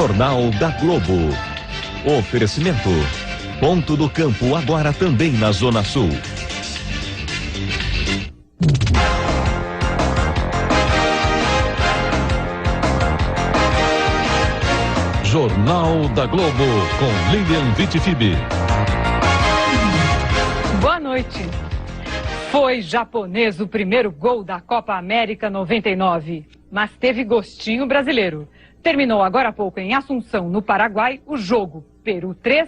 Jornal da Globo. Oferecimento. Ponto do Campo, agora também na Zona Sul. Jornal da Globo, com Lilian Vitifib. Boa noite. Foi japonês o primeiro gol da Copa América 99, mas teve gostinho brasileiro. Terminou agora há pouco em Assunção, no Paraguai, o jogo Peru 3,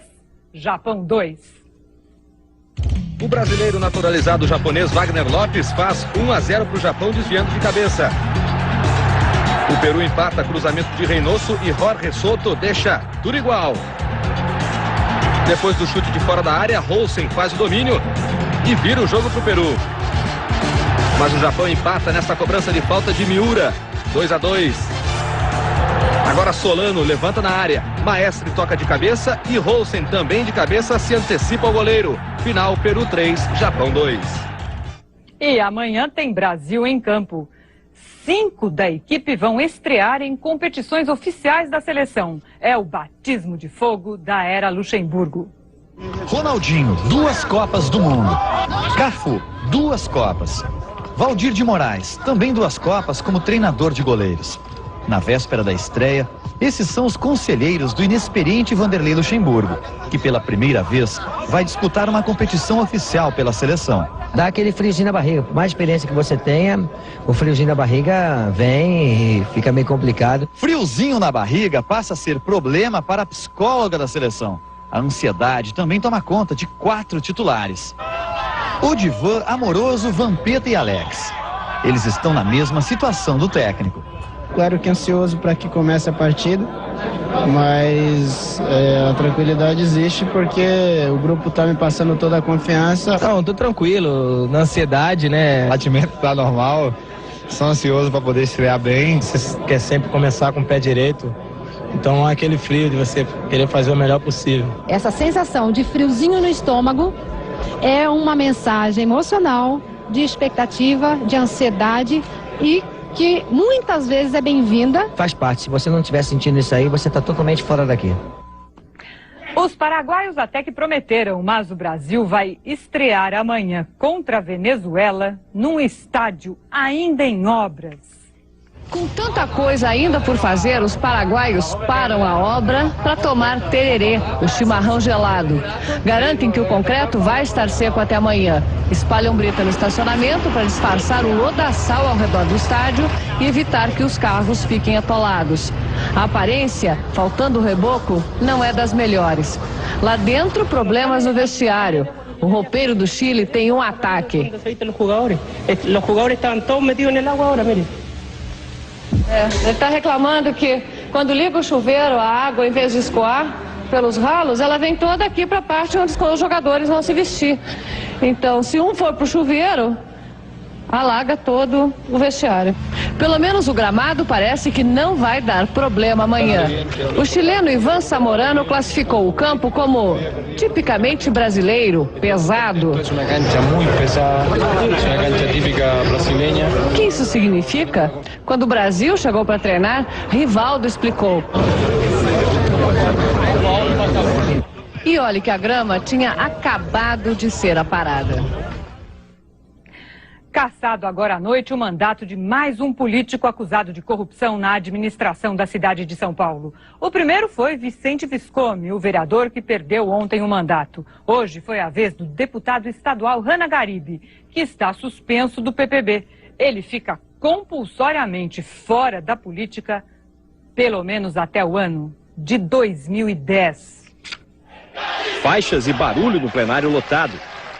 Japão 2. O brasileiro naturalizado japonês Wagner Lopes faz 1-0 para o Japão, desviando de cabeça. O Peru empata cruzamento de Reynoso e Jorge Soto deixa tudo igual. Depois do chute de fora da área, Olsen faz o domínio e vira o jogo para o Peru. Mas o Japão empata nesta cobrança de falta de Miura, 2-2. Agora Solano levanta na área, Maestre toca de cabeça e Olsen também de cabeça se antecipa ao goleiro. Final, Peru 3, Japão 2. E amanhã tem Brasil em campo. 5 da equipe vão estrear em competições oficiais da seleção. É o batismo de fogo da era Luxemburgo. Ronaldinho, 2 Copas do Mundo. Cafu, 2 Copas. Valdir de Moraes, também 2 Copas como treinador de goleiros. Na véspera da estreia, esses são os conselheiros do inexperiente Vanderlei Luxemburgo, que pela primeira vez vai disputar uma competição oficial pela seleção. Dá aquele friozinho na barriga. Por mais experiência que você tenha, o friozinho na barriga vem e fica meio complicado. Friozinho na barriga passa a ser problema para a psicóloga da seleção. A ansiedade também toma conta de 4 titulares. Odivan, Amoroso, Vampeta e Alex. Eles estão na mesma situação do técnico. Claro que ansioso para que comece a partida, mas a tranquilidade existe porque o grupo está me passando toda a confiança. Não, tô tranquilo, na ansiedade, né? O batimento tá normal, só ansioso para poder estrear bem. Você quer sempre começar com o pé direito, então é aquele frio de você querer fazer o melhor possível. Essa sensação de friozinho no estômago é uma mensagem emocional de expectativa, de ansiedade e que muitas vezes é bem-vinda. Faz parte, se você não estiver sentindo isso aí, você está totalmente fora daqui. Os paraguaios até que prometeram, mas o Brasil vai estrear amanhã contra a Venezuela num estádio ainda em obras. Com tanta coisa ainda por fazer, os paraguaios param a obra para tomar tererê, o chimarrão gelado. Garantem que o concreto vai estar seco até amanhã. Espalham brita no estacionamento para disfarçar o lodaçal ao redor do estádio e evitar que os carros fiquem atolados. A aparência, faltando o reboco, não é das melhores. Lá dentro, problemas no vestiário. O roupeiro do Chile tem um ataque. Os jogadores estavam todos metidos no água agora, mire. Ele está reclamando que quando liga o chuveiro, a água, em vez de escoar pelos ralos, ela vem toda aqui para a parte onde os jogadores vão se vestir. Então, se um for para o chuveiro, alaga todo o vestiário. Pelo menos o gramado parece que não vai dar problema amanhã. O chileno Ivan Zamorano classificou o campo como tipicamente brasileiro, pesado. É uma cancha muito pesada, é uma cancha típica brasileira. O que isso significa? Quando o Brasil chegou para treinar, Rivaldo explicou. E olhe que a grama tinha acabado de ser aparada. Cassado agora à noite o mandato de mais um político acusado de corrupção na administração da cidade de São Paulo. O primeiro foi Vicente Viscomi, o vereador que perdeu ontem o mandato. Hoje foi a vez do deputado estadual Hanna Garibe, que está suspenso do PPB. Ele fica compulsoriamente fora da política, pelo menos até o ano de 2010. Faixas e barulho no plenário lotado.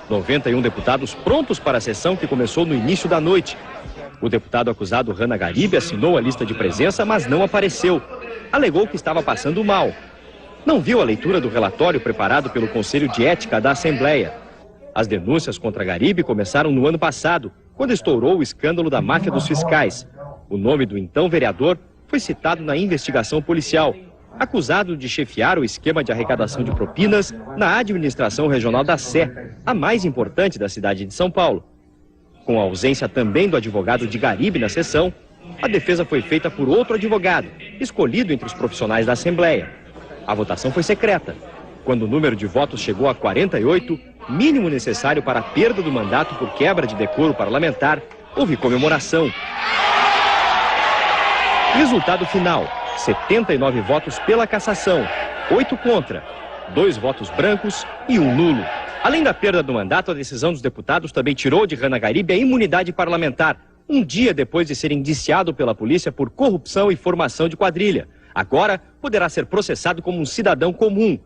91 deputados prontos para a sessão que começou no início da noite. O deputado acusado Hanna Garibe assinou a lista de presença, mas não apareceu. Alegou que estava passando mal. Não viu a leitura do relatório preparado pelo Conselho de Ética da Assembleia. As denúncias contra Garibe começaram no ano passado, quando estourou o escândalo da máfia dos fiscais. O nome do então vereador foi citado na investigação policial, acusado de chefiar o esquema de arrecadação de propinas na administração regional da Sé, a mais importante da cidade de São Paulo. Com a ausência também do advogado de Garibe na sessão, a defesa foi feita por outro advogado, escolhido entre os profissionais da Assembleia. A votação foi secreta. Quando o número de votos chegou a 48, mínimo necessário para a perda do mandato por quebra de decoro parlamentar, houve comemoração. Resultado final: 79 votos pela cassação, 8 contra, 2 votos brancos e 1 nulo. Além da perda do mandato, a decisão dos deputados também tirou de Hannah Garibe a imunidade parlamentar, um dia depois de ser indiciado pela polícia por corrupção e formação de quadrilha. Agora poderá ser processado como um cidadão comum.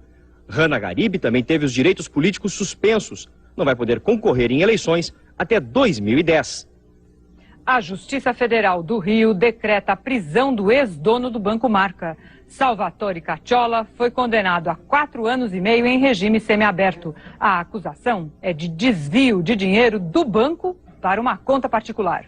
Hannah Garibe também teve os direitos políticos suspensos. Não vai poder concorrer em eleições até 2010. A Justiça Federal do Rio decreta a prisão do ex-dono do Banco Marca. Salvatore Cacciola foi condenado a 4 anos e meio em regime semiaberto. A acusação é de desvio de dinheiro do banco para uma conta particular.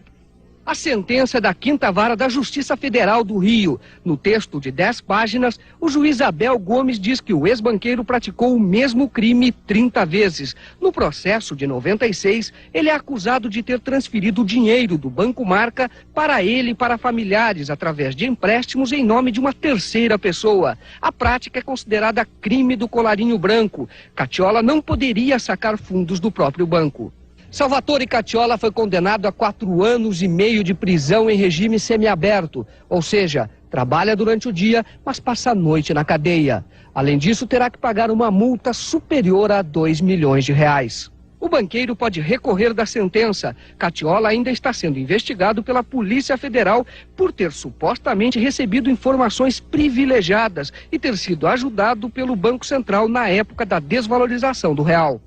A sentença é da 5ª Vara da Justiça Federal do Rio. No texto de 10 páginas, o juiz Abel Gomes diz que o ex-banqueiro praticou o mesmo crime 30 vezes. No processo de 96, ele é acusado de ter transferido dinheiro do Banco Marca para ele e para familiares, através de empréstimos em nome de uma terceira pessoa. A prática é considerada crime do colarinho branco. Cacciola não poderia sacar fundos do próprio banco. Salvatore Cacciola foi condenado a 4 anos e meio de prisão em regime semiaberto, ou seja, trabalha durante o dia, mas passa a noite na cadeia. Além disso, terá que pagar uma multa superior a 2 milhões de reais. O banqueiro pode recorrer da sentença. Cacciola ainda está sendo investigado pela Polícia Federal por ter supostamente recebido informações privilegiadas e ter sido ajudado pelo Banco Central na época da desvalorização do real.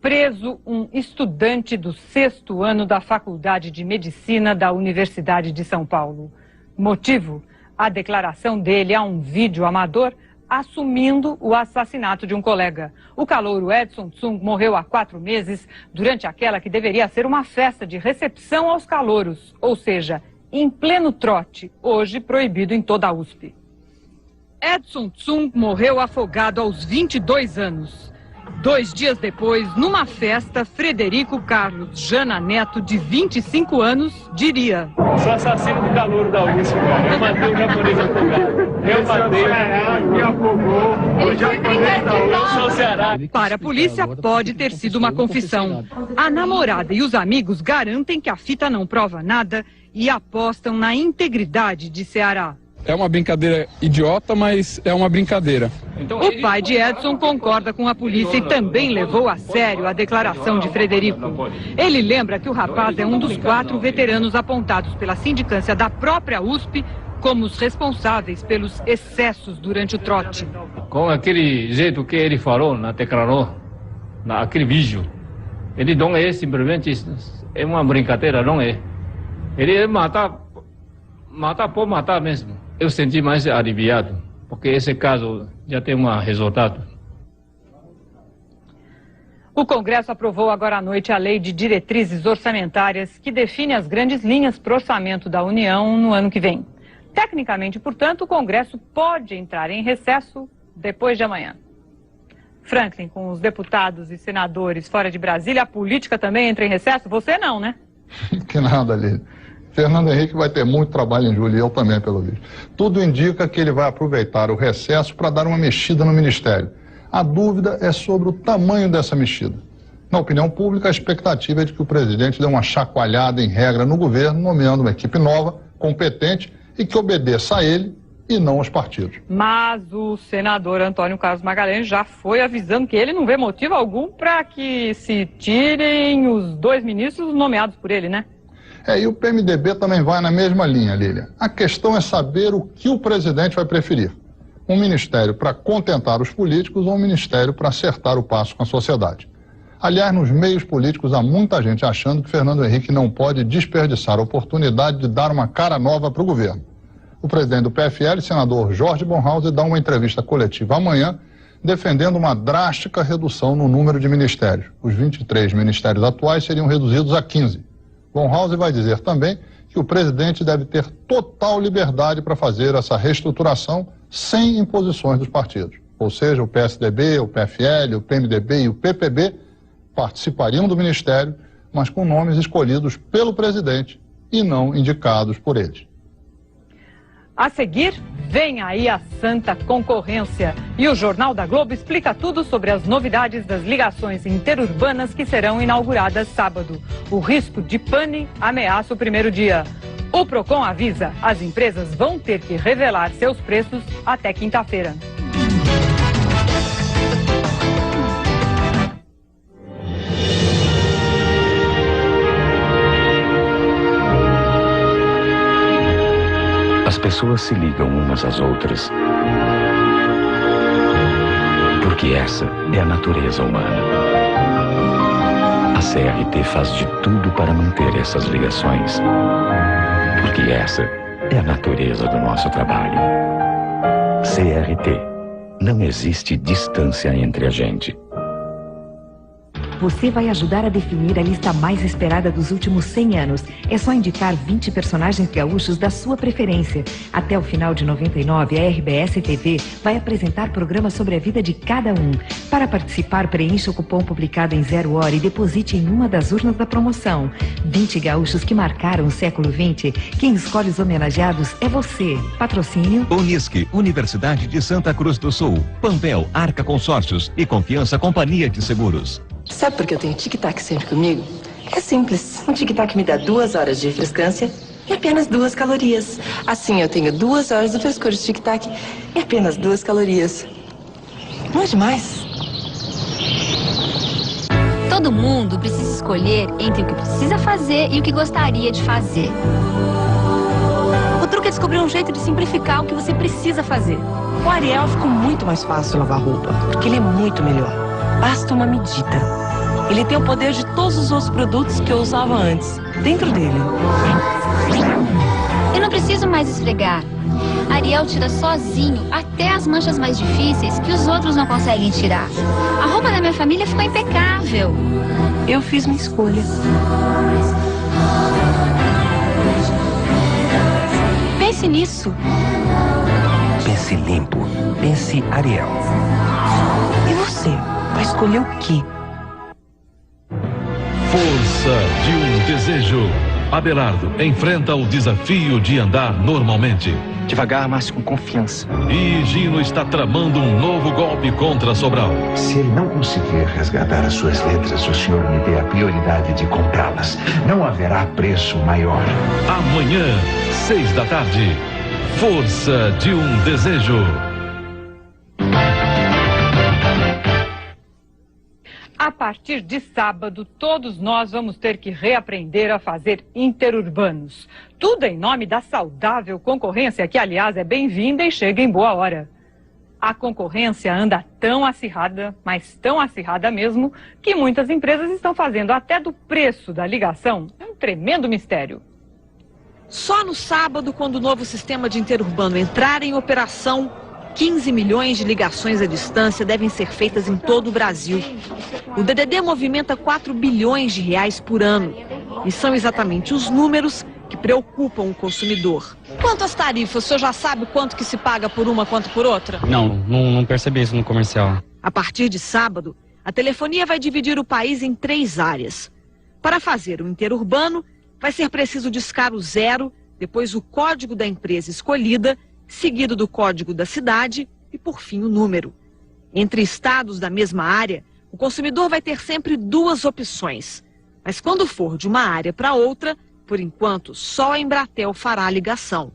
Preso um estudante do 6º ano da Faculdade de Medicina da Universidade de São Paulo. Motivo: a declaração dele a um vídeo amador assumindo o assassinato de um colega. O calouro Edson Tsung morreu há 4 meses durante aquela que deveria ser uma festa de recepção aos calouros, ou seja, em pleno trote, hoje proibido em toda a USP. Edson Tsung morreu afogado aos 22 anos. 2 dias depois, numa festa, Frederico Carlos Jana Neto, de 25 anos, diria: sou assassino do calouro da USP, cara. Eu matei o japonês afogado. Eu matei me afogou. O japonês da USP, sou Ceará. Para a polícia, pode ter sido uma confissão. A namorada e os amigos garantem que a fita não prova nada e apostam na integridade de Ceará. É uma brincadeira idiota, mas é uma brincadeira. O pai de Edson concorda com a polícia e também levou a sério a declaração de Frederico. Ele lembra que o rapaz é um dos 4 veteranos apontados pela sindicância da própria USP como os responsáveis pelos excessos durante o trote. Com aquele jeito que ele falou, declarou, naquele vídeo, ele não é simplesmente é uma brincadeira, não é. Ele é matar por matar mesmo. Eu senti mais aliviado, porque esse caso já tem um resultado. O Congresso aprovou agora à noite a Lei de Diretrizes Orçamentárias, que define as grandes linhas para o orçamento da União no ano que vem. Tecnicamente, portanto, o Congresso pode entrar em recesso depois de amanhã. Franklin, com os deputados e senadores fora de Brasília, a política também entra em recesso? Você não, né? Que nada, Lília. Fernando Henrique vai ter muito trabalho em julho, e eu também, pelo visto. Tudo indica que ele vai aproveitar o recesso para dar uma mexida no Ministério. A dúvida é sobre o tamanho dessa mexida. Na opinião pública, a expectativa é de que o presidente dê uma chacoalhada em regra no governo, nomeando uma equipe nova, competente e que obedeça a ele e não aos partidos. Mas o senador Antônio Carlos Magalhães já foi avisando que ele não vê motivo algum para que se tirem os 2 ministros nomeados por ele, né? E o PMDB também vai na mesma linha, Lília. A questão é saber o que o presidente vai preferir. Um ministério para contentar os políticos ou um ministério para acertar o passo com a sociedade. Aliás, nos meios políticos há muita gente achando que Fernando Henrique não pode desperdiçar a oportunidade de dar uma cara nova para o governo. O presidente do PFL, senador Jorge Bonhauser, dá uma entrevista coletiva amanhã, defendendo uma drástica redução no número de ministérios. Os 23 ministérios atuais seriam reduzidos a 15. Bonhauser vai dizer também que o presidente deve ter total liberdade para fazer essa reestruturação sem imposições dos partidos. Ou seja, o PSDB, o PFL, o PMDB e o PPB participariam do ministério, mas com nomes escolhidos pelo presidente e não indicados por eles. A seguir, vem aí a santa concorrência. E o Jornal da Globo explica tudo sobre as novidades das ligações interurbanas que serão inauguradas sábado. O risco de pane ameaça o primeiro dia. O Procon avisa, as empresas vão ter que revelar seus preços até quinta-feira. As pessoas se ligam umas às outras, porque essa é a natureza humana. A CRT faz de tudo para manter essas ligações, porque essa é a natureza do nosso trabalho. CRT, não existe distância entre a gente. Você vai ajudar a definir a lista mais esperada dos últimos 100 anos. É só indicar 20 personagens gaúchos da sua preferência. Até o final de 99, a RBS TV vai apresentar programas sobre a vida de cada um. Para participar, preencha o cupom publicado em 0 hora e deposite em uma das urnas da promoção. 20 gaúchos que marcaram o século XX. Quem escolhe os homenageados é você. Patrocínio Unisque, Universidade de Santa Cruz do Sul. Pampel, Arca Consórcios e Confiança Companhia de Seguros. Sabe por que eu tenho tic-tac sempre comigo? É simples. Um tic-tac me dá 2 horas de refrescância e apenas 2 calorias. Assim eu tenho 2 horas do frescor de tic-tac e apenas 2 calorias. Não é demais? Todo mundo precisa escolher entre o que precisa fazer e o que gostaria de fazer. O truque é descobrir um jeito de simplificar o que você precisa fazer. Com o Ariel ficou muito mais fácil lavar roupa, porque ele é muito melhor. Basta uma medida. Ele tem o poder de todos os outros produtos que eu usava antes, dentro dele. Eu não preciso mais esfregar. Ariel tira sozinho até as manchas mais difíceis que os outros não conseguem tirar. A roupa da minha família ficou impecável. Eu fiz minha escolha. Pense nisso. Pense limpo. Pense Ariel. E você? Vai escolher o quê? Força de um desejo. Abelardo enfrenta o desafio de andar normalmente. Devagar, mas com confiança. E Gino está tramando um novo golpe contra Sobral. Se ele não conseguir resgatar as suas letras, o senhor me dê a prioridade de comprá-las. Não haverá preço maior. Amanhã, 6 da tarde. Força de um desejo. A partir de sábado, todos nós vamos ter que reaprender a fazer interurbanos. Tudo em nome da saudável concorrência, que, aliás, é bem-vinda e chega em boa hora. A concorrência anda tão acirrada, mas tão acirrada mesmo, que muitas empresas estão fazendo até do preço da ligação um tremendo mistério. Só no sábado, quando o novo sistema de interurbano entrar em operação, 15 milhões de ligações à distância devem ser feitas em todo o Brasil. O DDD movimenta 4 bilhões de reais por ano. E são exatamente os números que preocupam o consumidor. Quanto às tarifas, o senhor já sabe quanto que se paga por uma quanto por outra? Não percebi isso no comercial. A partir de sábado, a telefonia vai dividir o país em 3 áreas. Para fazer o interurbano, vai ser preciso discar o 0, depois o código da empresa escolhida, seguido do código da cidade e, por fim, o número. Entre estados da mesma área, o consumidor vai ter sempre 2 opções. Mas quando for de uma área para outra, por enquanto, só a Embratel fará a ligação.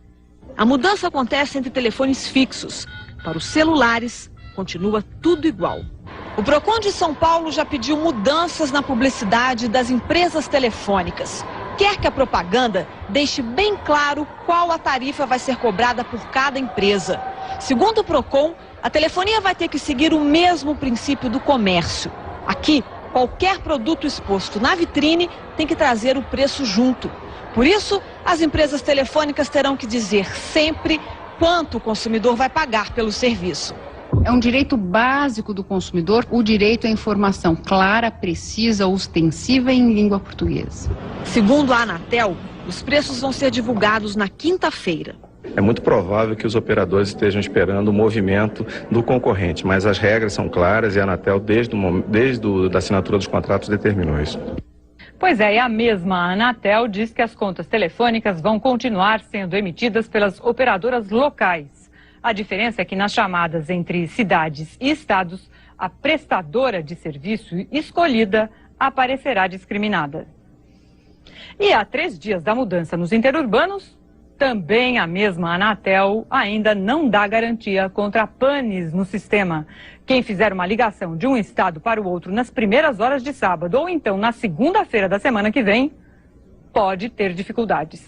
A mudança acontece entre telefones fixos. Para os celulares, continua tudo igual. O Procon de São Paulo já pediu mudanças na publicidade das empresas telefônicas. Quer que a propaganda deixe bem claro qual a tarifa vai ser cobrada por cada empresa. Segundo o Procon, a telefonia vai ter que seguir o mesmo princípio do comércio. Aqui, qualquer produto exposto na vitrine tem que trazer o preço junto. Por isso, as empresas telefônicas terão que dizer sempre quanto o consumidor vai pagar pelo serviço. É um direito básico do consumidor, o direito à informação clara, precisa, ostensiva em língua portuguesa. Segundo a Anatel, os preços vão ser divulgados na quinta-feira. É muito provável que os operadores estejam esperando o movimento do concorrente, mas as regras são claras e a Anatel, desde a assinatura dos contratos, determinou isso. Pois é, e a mesma Anatel diz que as contas telefônicas vão continuar sendo emitidas pelas operadoras locais. A diferença é que nas chamadas entre cidades e estados, a prestadora de serviço escolhida aparecerá discriminada. E há 3 dias da mudança nos interurbanos, também a mesma Anatel ainda não dá garantia contra panes no sistema. Quem fizer uma ligação de um estado para o outro nas primeiras horas de sábado ou então na segunda-feira da semana que vem, pode ter dificuldades.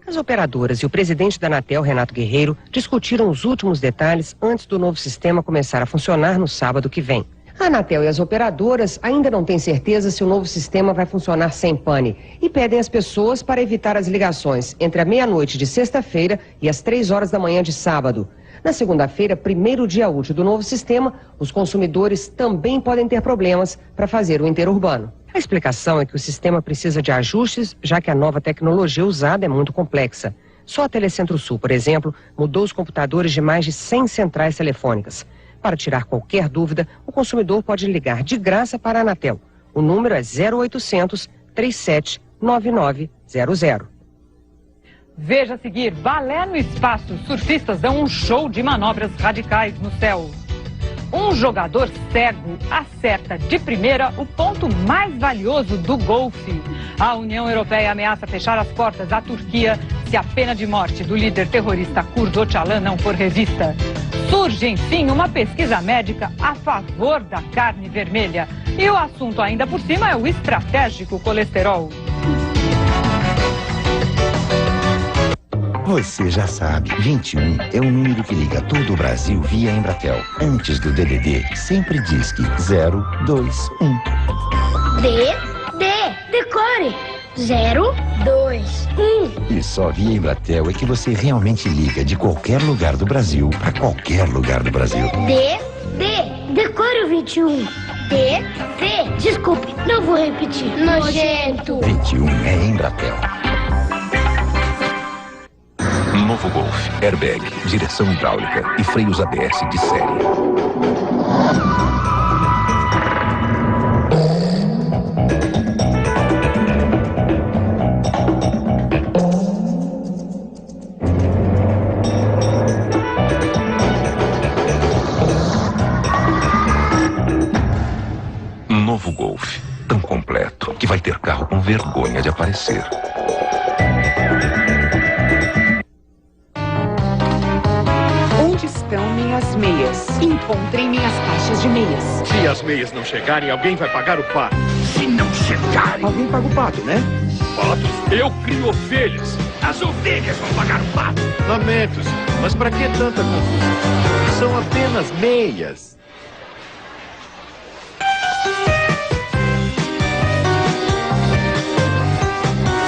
As operadoras e o presidente da Anatel, Renato Guerreiro, discutiram os últimos detalhes antes do novo sistema começar a funcionar no sábado que vem. A Anatel e as operadoras ainda não têm certeza se o novo sistema vai funcionar sem pane e pedem às pessoas para evitar as ligações entre a meia-noite de sexta-feira e as 3 horas da manhã de sábado. Na segunda-feira, primeiro dia útil do novo sistema, os consumidores também podem ter problemas para fazer o interurbano. A explicação é que o sistema precisa de ajustes, já que a nova tecnologia usada é muito complexa. Só a Telecentro-Sul, por exemplo, mudou os computadores de mais de 100 centrais telefônicas. Para tirar qualquer dúvida, o consumidor pode ligar de graça para a Anatel. O número é 0800 37 9900. Veja a seguir, balé no espaço. Surfistas dão um show de manobras radicais no céu. Um jogador cego acerta de primeira o ponto mais valioso do golfe. A União Europeia ameaça fechar as portas à Turquia se a pena de morte do líder terrorista curdo Öcalan não for revista. Surge, enfim, uma pesquisa médica a favor da carne vermelha. E o assunto ainda por cima é o estratégico colesterol. Você já sabe, 21 é o número que liga todo o Brasil via Embratel. Antes do DDD, sempre diz que 021. Decore. 021. E só via Embratel é que você realmente liga de qualquer lugar do Brasil para qualquer lugar do Brasil. Decore o 21. Desculpe, não vou repetir. Nojento. 21 é Embratel. Novo Golf, airbag, direção hidráulica e freios ABS de série. Novo Golf, tão completo que vai ter carro com vergonha de aparecer. Minhas meias. Encontrei minhas caixas de meias. Se as meias não chegarem, alguém vai pagar o pato. Se não chegarem... Alguém paga o pato, né? Patos? Eu crio ovelhas. As ovelhas vão pagar o pato. Lamentos, mas pra que tanta confusão? São apenas meias.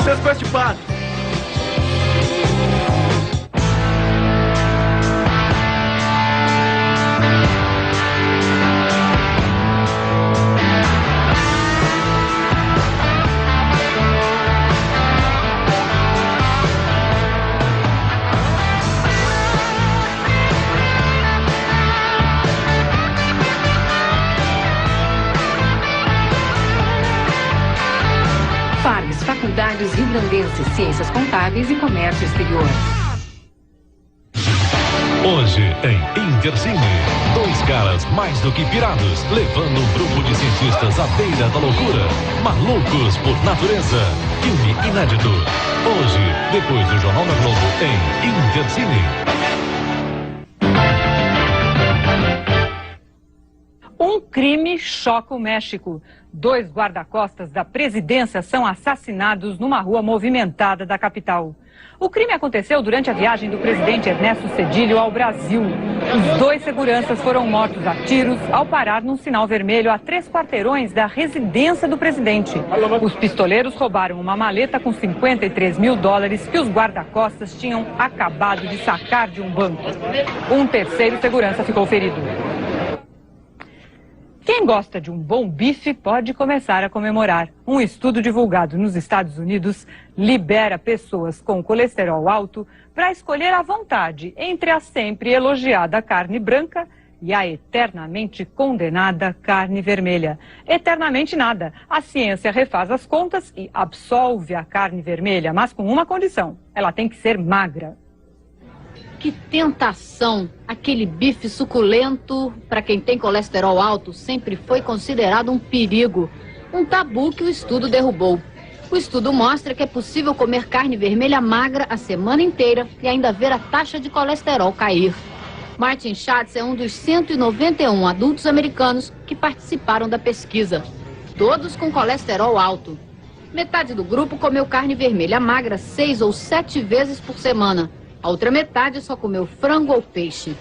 Seus pés de pato. FARES, Faculdades Rio-Grandense, Ciências Contábeis e Comércio Exterior. Hoje em Intercine, 2 caras mais do que pirados, levando um grupo de cientistas à beira da loucura. Malucos por natureza. Filme inédito. Hoje, depois do Jornal da Globo, em Intercine. Um crime choca o México. 2 guarda-costas da presidência são assassinados numa rua movimentada da capital. O crime aconteceu durante a viagem do presidente Ernesto Zedillo ao Brasil. Os 2 seguranças foram mortos a tiros ao parar num sinal vermelho a 3 quarteirões da residência do presidente. Os pistoleiros roubaram uma maleta com $53 mil que os guarda-costas tinham acabado de sacar de um banco. Um terceiro segurança ficou ferido. Quem gosta de um bom bife pode começar a comemorar. Um estudo divulgado nos Estados Unidos libera pessoas com colesterol alto para escolher à vontade entre a sempre elogiada carne branca e a eternamente condenada carne vermelha. Eternamente nada. A ciência refaz as contas e absolve a carne vermelha, mas com uma condição: ela tem que ser magra. Que tentação! Aquele bife suculento, para quem tem colesterol alto, sempre foi considerado um perigo. Um tabu que o estudo derrubou. O estudo mostra que é possível comer carne vermelha magra a semana inteira e ainda ver a taxa de colesterol cair. Martin Schatz é um dos 191 adultos americanos que participaram da pesquisa. Todos com colesterol alto. Metade do grupo comeu carne vermelha magra 6 ou 7 vezes por semana. A outra metade só comeu frango ou peixe.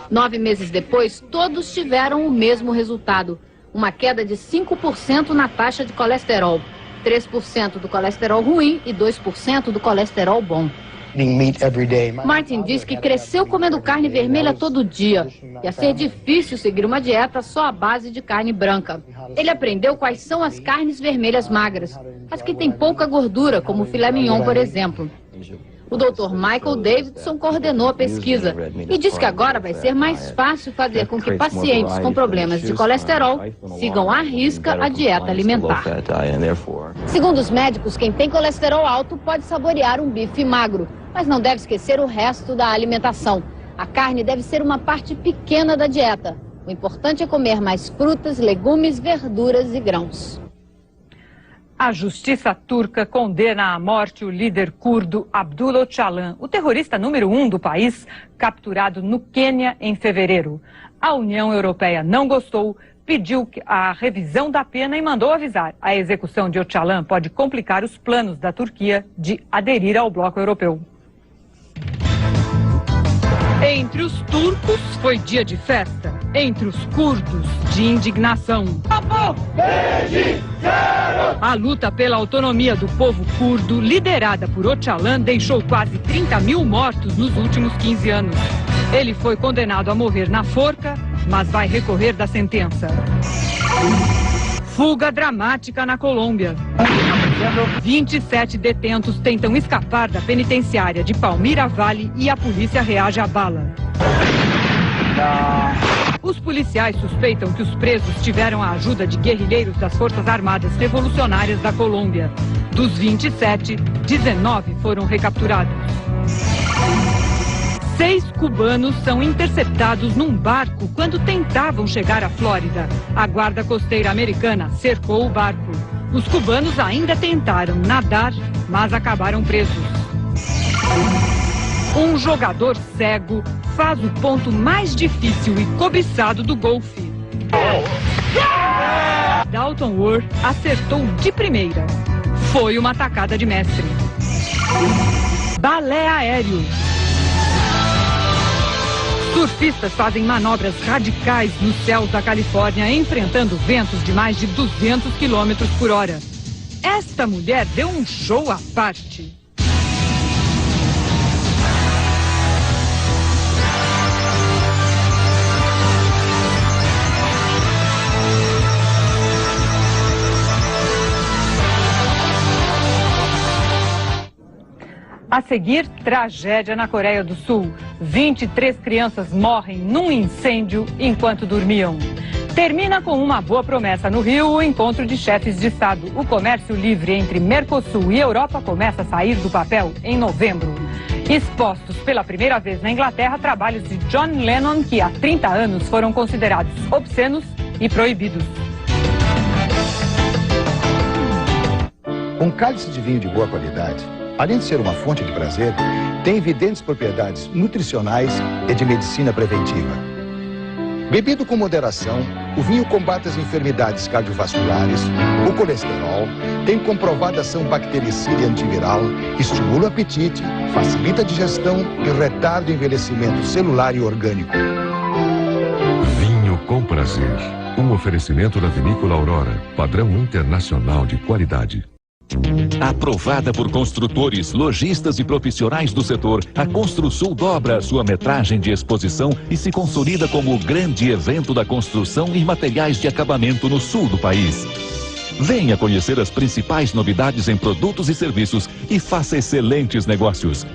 9 meses depois, todos tiveram o mesmo resultado. Uma queda de 5% na taxa de colesterol. 3% do colesterol ruim e 2% do colesterol bom. Martin diz que cresceu comendo carne vermelha todo dia. Ia ser difícil seguir uma dieta só à base de carne branca. Ele aprendeu quais são as carnes vermelhas magras, as que têm pouca gordura, como o filé mignon, por exemplo. O Dr. Michael Davidson coordenou a pesquisa e diz que agora vai ser mais fácil fazer com que pacientes com problemas de colesterol sigam à risca a dieta alimentar. Segundo os médicos, quem tem colesterol alto pode saborear um bife magro, mas não deve esquecer o resto da alimentação. A carne deve ser uma parte pequena da dieta. O importante é comer mais frutas, legumes, verduras e grãos. A justiça turca condena à morte o líder curdo Abdullah Öcalan, o terrorista número 1 do país, capturado no Quênia em fevereiro. A União Europeia não gostou, pediu a revisão da pena e mandou avisar: a execução de Öcalan pode complicar os planos da Turquia de aderir ao bloco europeu. Entre os turcos foi dia de festa, entre os curdos de indignação. A luta pela autonomia do povo curdo, liderada por Öcalan, deixou quase 30 mil mortos nos últimos 15 anos. Ele foi condenado a morrer na forca, mas vai recorrer da sentença. Fuga dramática na Colômbia. 27 detentos tentam escapar da penitenciária de Palmira Valley e a polícia reage à bala. Os policiais suspeitam que os presos tiveram a ajuda de guerrilheiros das Forças Armadas Revolucionárias da Colômbia. Dos 27, 19 foram recapturados. 6 cubanos são interceptados num barco quando tentavam chegar à Flórida. A guarda costeira americana cercou o barco. Os cubanos ainda tentaram nadar, mas acabaram presos. Um jogador cego faz o ponto mais difícil e cobiçado do golfe. Dalton Worth acertou de primeira. Foi uma tacada de mestre. Balé aéreo. Surfistas fazem manobras radicais nos céus da Califórnia, enfrentando ventos de mais de 200 km por hora. Esta mulher deu um show à parte. A seguir, tragédia na Coreia do Sul. 23 crianças morrem num incêndio enquanto dormiam. Termina com uma boa promessa no Rio o encontro de chefes de Estado. O comércio livre entre Mercosul e Europa começa a sair do papel em novembro. Expostos pela primeira vez na Inglaterra, trabalhos de John Lennon que há 30 anos foram considerados obscenos e proibidos. Um cálice de vinho de boa qualidade, além de ser uma fonte de prazer, tem evidentes propriedades nutricionais e de medicina preventiva. Bebido com moderação, o vinho combate as enfermidades cardiovasculares, o colesterol, tem comprovada ação bactericida e antiviral, estimula o apetite, facilita a digestão e retarda o envelhecimento celular e orgânico. Vinho com prazer. Um oferecimento da Vinícola Aurora, padrão internacional de qualidade. Aprovada por construtores, lojistas e profissionais do setor, a Construsul dobra a sua metragem de exposição e se consolida como o grande evento da construção e materiais de acabamento no sul do país. Venha conhecer as principais novidades em produtos e serviços e faça excelentes negócios.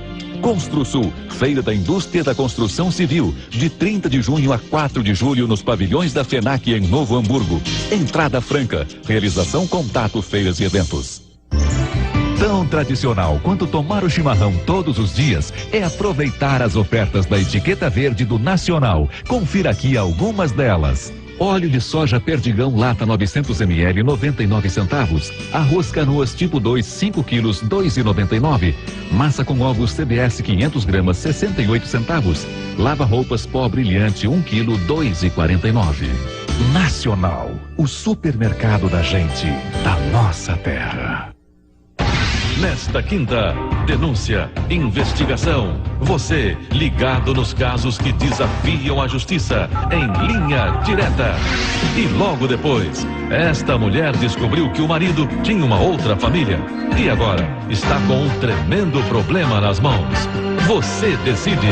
ConstruSul, Feira da Indústria da Construção Civil, de 30 de junho a 4 de julho nos pavilhões da FENAC em Novo Hamburgo. Entrada franca. Realização Contato Feiras e Eventos. Tão tradicional quanto tomar o chimarrão todos os dias é aproveitar as ofertas da etiqueta verde do Nacional. Confira aqui algumas delas. Óleo de soja Perdigão lata 900 ml 99 centavos. Arroz Canoas tipo 2 5 quilos 2,99. Massa com ovos CBS 500 gramas 68 centavos. Lava roupas Pó Brilhante 1 quilo 2,49. Nacional, o supermercado da gente, da nossa terra. Nesta quinta, denúncia, investigação. Você ligado nos casos que desafiam a justiça em linha direta. E logo depois, esta mulher descobriu que o marido tinha uma outra família e agora está com um tremendo problema nas mãos. Você decide.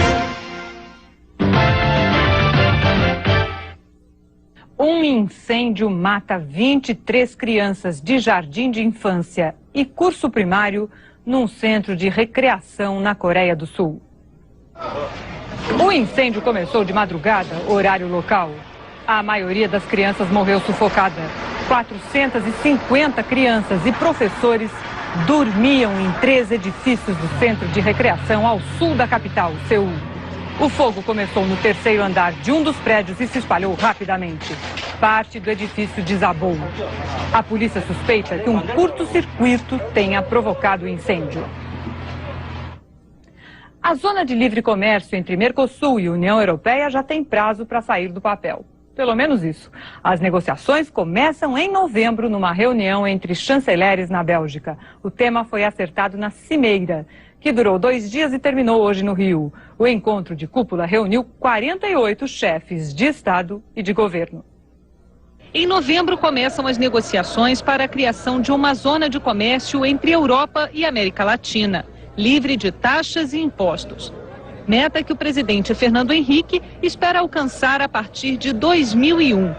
Um incêndio mata 23 crianças de jardim de infância e curso primário num centro de recreação na Coreia do Sul. O incêndio começou de madrugada, horário local. A maioria das crianças morreu sufocada. 450 crianças e professores dormiam em 3 edifícios do centro de recreação ao sul da capital, Seul. O fogo começou no 3º andar de um dos prédios e se espalhou rapidamente. Parte do edifício desabou. A polícia suspeita que um curto-circuito tenha provocado o incêndio. A zona de livre comércio entre Mercosul e União Europeia já tem prazo para sair do papel. Pelo menos isso. As negociações começam em novembro numa reunião entre chanceleres na Bélgica. O tema foi acertado na Cimeira, que durou 2 dias e terminou hoje no Rio. O encontro de cúpula reuniu 48 chefes de Estado e de governo. Em novembro começam as negociações para a criação de uma zona de comércio entre Europa e América Latina, livre de taxas e impostos. Meta que o presidente Fernando Henrique espera alcançar a partir de 2001.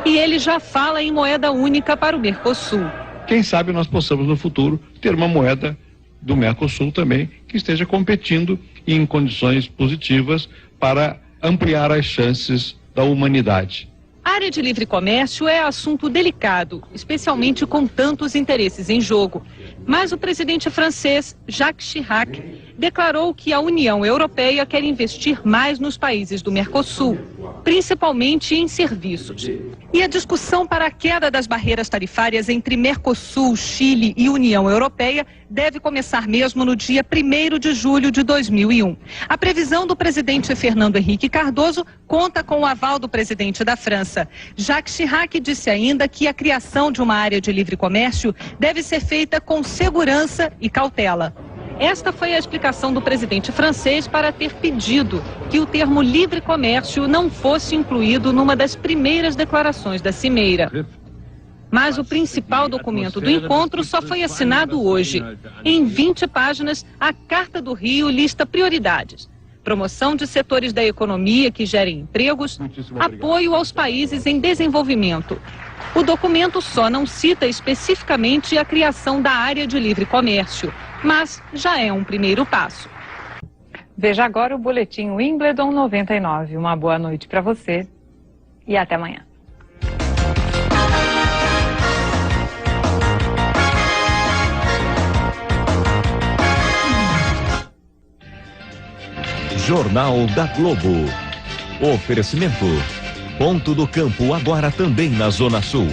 E ele já fala em moeda única para o Mercosul. Quem sabe nós possamos no futuro ter uma moeda do Mercosul também, que esteja competindo em condições positivas para ampliar as chances da humanidade. A área de livre comércio é assunto delicado, especialmente com tantos interesses em jogo. Mas o presidente francês, Jacques Chirac, declarou que a União Europeia quer investir mais nos países do Mercosul, principalmente em serviços. E a discussão para a queda das barreiras tarifárias entre Mercosul, Chile e União Europeia deve começar mesmo no dia 1º de julho de 2001. A previsão do presidente Fernando Henrique Cardoso conta com o aval do presidente da França. Jacques Chirac disse ainda que a criação de uma área de livre comércio deve ser feita com segurança e cautela. Esta foi a explicação do presidente francês para ter pedido que o termo livre comércio não fosse incluído numa das primeiras declarações da Cimeira. Mas o principal documento do encontro só foi assinado hoje. Em 20 páginas, a Carta do Rio lista prioridades: promoção de setores da economia que gerem empregos, apoio aos países em desenvolvimento. O documento só não cita especificamente a criação da área de livre comércio, mas já é um primeiro passo. Veja agora o boletim Wimbledon 99. Uma boa noite para você e até amanhã. Jornal da Globo. Oferecimento. Ponto do Campo agora também na Zona Sul.